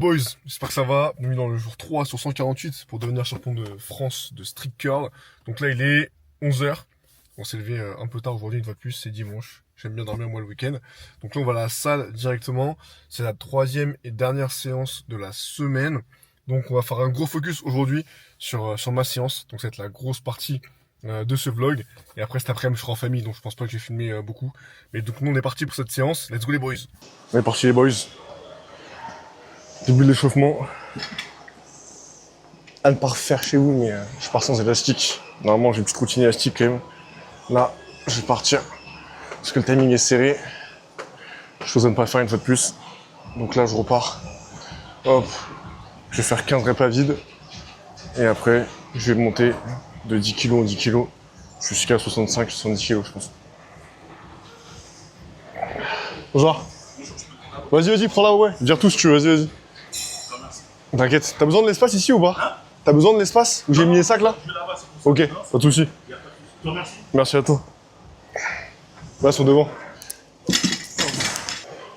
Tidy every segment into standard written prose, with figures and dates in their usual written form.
Boys, j'espère que ça va. Bienvenue dans le jour 3 sur 148 pour devenir champion de France de street curl. Donc là, il est 11 h. On s'est levé un peu tard aujourd'hui, une fois de plus, c'est dimanche. J'aime bien dormir moi le week-end. Donc là, on va à la salle directement. C'est la troisième et dernière séance de la semaine. Donc on va faire un gros focus aujourd'hui sur ma séance. Donc ça va être la grosse partie de ce vlog. Et après cet après-midi, je serai en famille, donc je pense pas que j'ai filmé beaucoup. Mais donc nous, on est parti pour cette séance. Let's go les boys. On est parti les boys. Début de l'échauffement. À ne pas refaire chez vous, mais je pars sans élastique. Normalement, j'ai une petite routine élastique quand même. Là, je vais partir. Parce que le timing est serré. Chose à ne pas faire une fois de plus. Donc là, je repars. Hop. Je vais faire 15 reps à vide. Et après, je vais monter de 10 kg en 10 kg jusqu'à 65-70 kg, je pense. Bonjour. Vas-y, prends là, ouais. Dire tout si tu veux, vas-y. T'inquiète, t'as besoin de l'espace ici ou pas? Hein? T'as besoin de l'espace où j'ai mis les sacs là? Ok, pas de soucis. Merci à toi. Là, ils sont devant.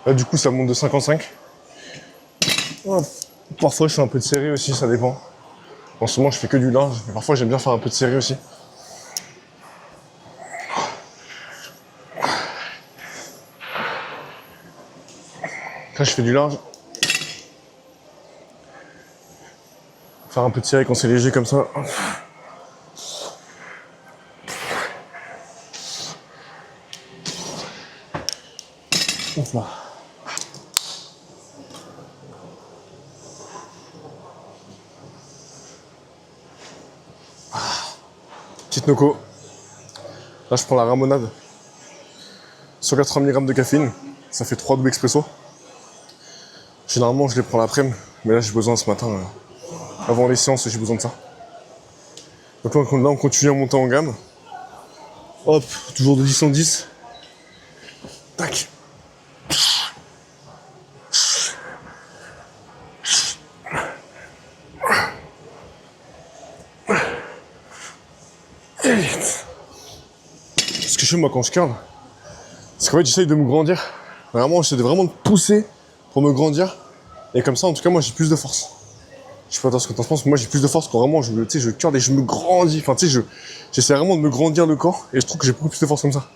Là, du coup, ça monte de 55. Hop. Parfois, je fais un peu de série aussi, ça dépend. En ce moment, je fais que du large, mais parfois, j'aime bien faire un peu de série aussi. Là, je fais du large. Faire un peu de série quand c'est léger comme ça. Hop là. Petite noco. Là, je prends la ramonade. 180 mg de caféine. Ça fait 3 doubles expresso. Généralement, je les prends l'après-midi. Mais là, j'ai besoin ce matin. Avant les séances, j'ai besoin de ça. Donc là, on continue à monter en gamme. Hop, toujours de 10 en 10. Tac. Et vite. Ce que je fais moi quand je curl, c'est qu'en fait j'essaye de me grandir. Vraiment, j'essaie de vraiment pousser pour me grandir. Et comme ça, en tout cas, moi j'ai plus de force. Je sais pas ce que t'en penses, mais moi j'ai plus de force quand vraiment je curl et je me grandis. Enfin, tu sais, j'essaie vraiment de me grandir le corps et je trouve que j'ai beaucoup plus de force comme ça.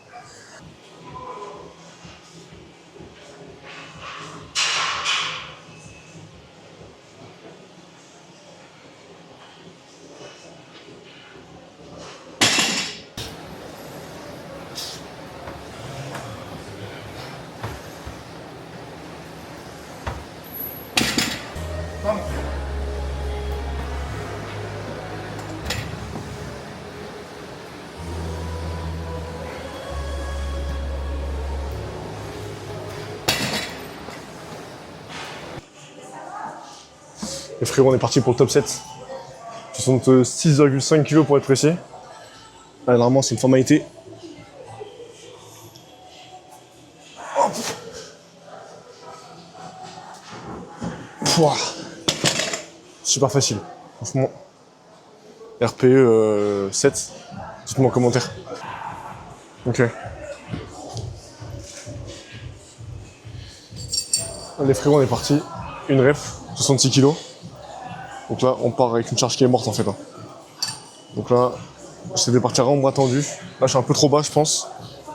Et frérot, on est parti pour le top 7. 66,5 kg pour être précis. Allez, normalement, c'est une formalité. Hop. Pouah. Super facile. Franchement. RPE 7. Dites-moi en commentaire. Ok. Allez frérot, on est parti. Une rep, 66 kg. Donc là, on part avec une charge qui est morte en fait. Donc là, j'essaie de partir en bras tendu. Là, je suis un peu trop bas, je pense.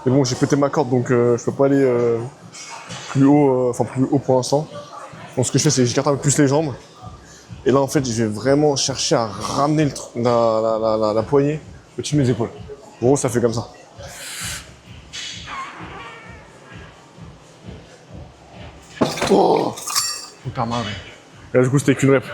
Mais bon, j'ai pété ma corde, donc je peux pas aller plus haut, plus haut pour l'instant. Donc ce que je fais, c'est que j'écarte un peu plus les jambes. Et là, en fait, je vais vraiment chercher à ramener la poignée au-dessus de mes épaules. En gros, ça fait comme ça. Oh, hyper mal. Et là, du coup, c'était qu'une rep.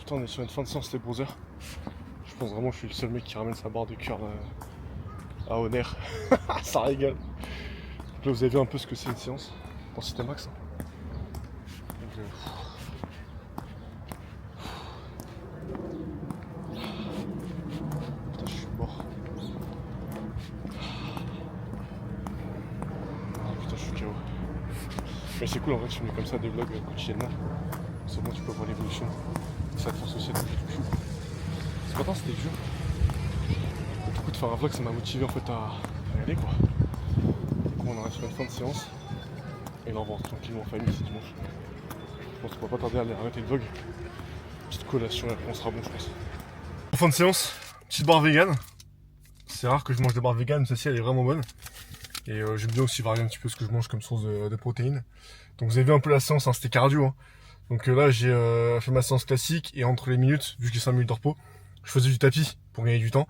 Putain, on est sur une fin de séance, les bronzers. Je pense vraiment que je suis le seul mec qui ramène sa barre de cœur à Honor. Ça régale. Donc là, vous avez vu un peu ce que c'est une séance. Bon, c'était max. Hein. Donc, putain, je suis mort. Putain, je suis KO. Mais c'est cool en vrai de filmer comme ça des vlogs quotidiennement. C'est bon, tu peux voir l'évolution. Ça te force aussi à te bouger tout. Ce matin c'était dur. Et du coup de faire un vlog ça m'a motivé en fait à y aller quoi. Du coup on arrive sur une fin de séance. Et là on va rentrer tranquillement en famille c'est dimanche. Je pense qu'on va pas tarder à aller arrêter le vlog. Petite collation et après on sera bon je pense. En fin de séance, petite barre vegan. C'est rare que je mange des barres vegan, mais celle-ci elle est vraiment bonne. Et j'aime bien aussi varier un petit peu ce que je mange comme source de protéines. Donc vous avez vu un peu la séance, hein, c'était cardio. Hein. Donc là j'ai fait ma séance classique et entre les minutes, vu que j'ai 5 minutes de repos, je faisais du tapis pour gagner du temps.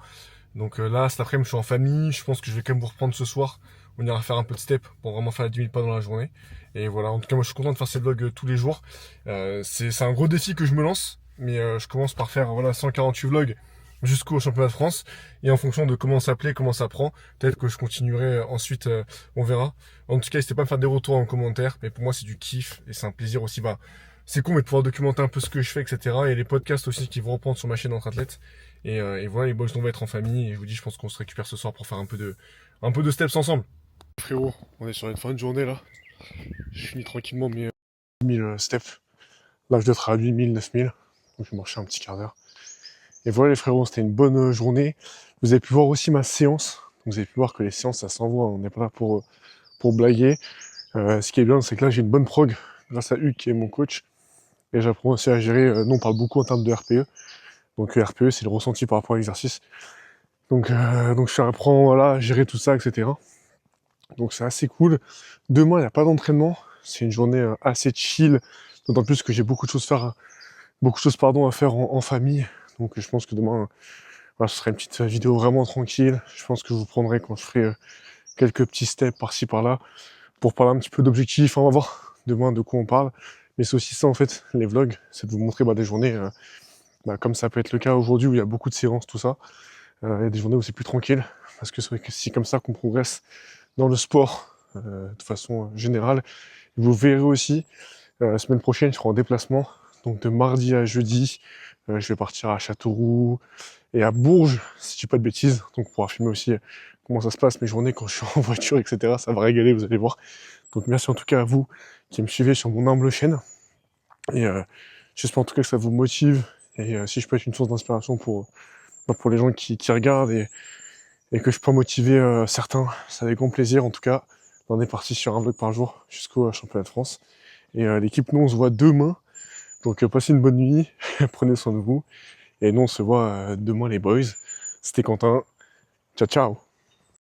Donc là cet après-midi je suis en famille, je pense que je vais quand même vous reprendre ce soir. On ira faire un peu de step pour vraiment faire les 10 000 pas dans la journée. Et voilà, en tout cas moi je suis content de faire ces vlogs tous les jours. C'est un gros défi que je me lance, mais je commence par faire voilà 148 vlogs jusqu'au championnat de France. Et en fonction de comment ça plaît, comment ça prend, peut-être que je continuerai ensuite, on verra. En tout cas n'hésitez pas à me faire des retours en commentaire, mais pour moi c'est du kiff et c'est un plaisir aussi. Bah, c'est cool mais de pouvoir documenter un peu ce que je fais, etc. Et les podcasts aussi qui vont reprendre sur ma chaîne Entre Athlètes. Et voilà, les boys on va être en famille. Et je vous dis, je pense qu'on se récupère ce soir pour faire un peu de steps ensemble. Frérot, on est sur une fin de journée là. Je finis tranquillement mes 1000 steps. Là je dois être à 8000, 9000. Donc je vais marcher un petit quart d'heure. Et voilà les frérots, c'était une bonne journée. Vous avez pu voir aussi ma séance. Donc vous avez pu voir que les séances ça s'envoie. On n'est pas là pour blaguer. Ce qui est bien, c'est que là j'ai une bonne prog grâce à Hugues qui est mon coach. Et j'apprends aussi à gérer, nous on parle beaucoup en termes de RPE. Donc RPE c'est le ressenti par rapport à l'exercice. Donc je apprends voilà, à gérer tout ça, etc. Donc c'est assez cool. Demain il n'y a pas d'entraînement. C'est une journée assez chill. D'autant plus que j'ai beaucoup de choses à faire en famille. Donc je pense que demain, voilà, ce sera une petite vidéo vraiment tranquille. Je pense que je vous prendrai quand je ferai quelques petits steps par-ci par-là pour parler un petit peu d'objectifs. On va voir demain de quoi on parle. Mais c'est aussi ça en fait, les vlogs, c'est de vous montrer des journées comme ça peut être le cas aujourd'hui où il y a beaucoup de séances, tout ça. Il y a des journées où c'est plus tranquille, parce que c'est vrai que c'est comme ça qu'on progresse dans le sport de façon générale. Vous verrez aussi, la semaine prochaine, je serai en déplacement, donc de mardi à jeudi, je vais partir à Châteauroux et à Bourges, si je dis pas de bêtises, donc on pourra filmer aussi comment ça se passe mes journées quand je suis en voiture, etc. Ça va régaler, vous allez voir. Donc merci en tout cas à vous qui me suivez sur mon humble chaîne. Et j'espère en tout cas que ça vous motive. Et si je peux être une source d'inspiration pour les gens qui regardent et que je peux motiver certains, ça avec grand plaisir. En tout cas, on est parti sur un vlog par jour jusqu'au championnat de France. Et l'équipe, nous, on se voit demain. Donc passez une bonne nuit, prenez soin de vous. Et nous, on se voit demain les boys. C'était Quentin. Ciao, ciao.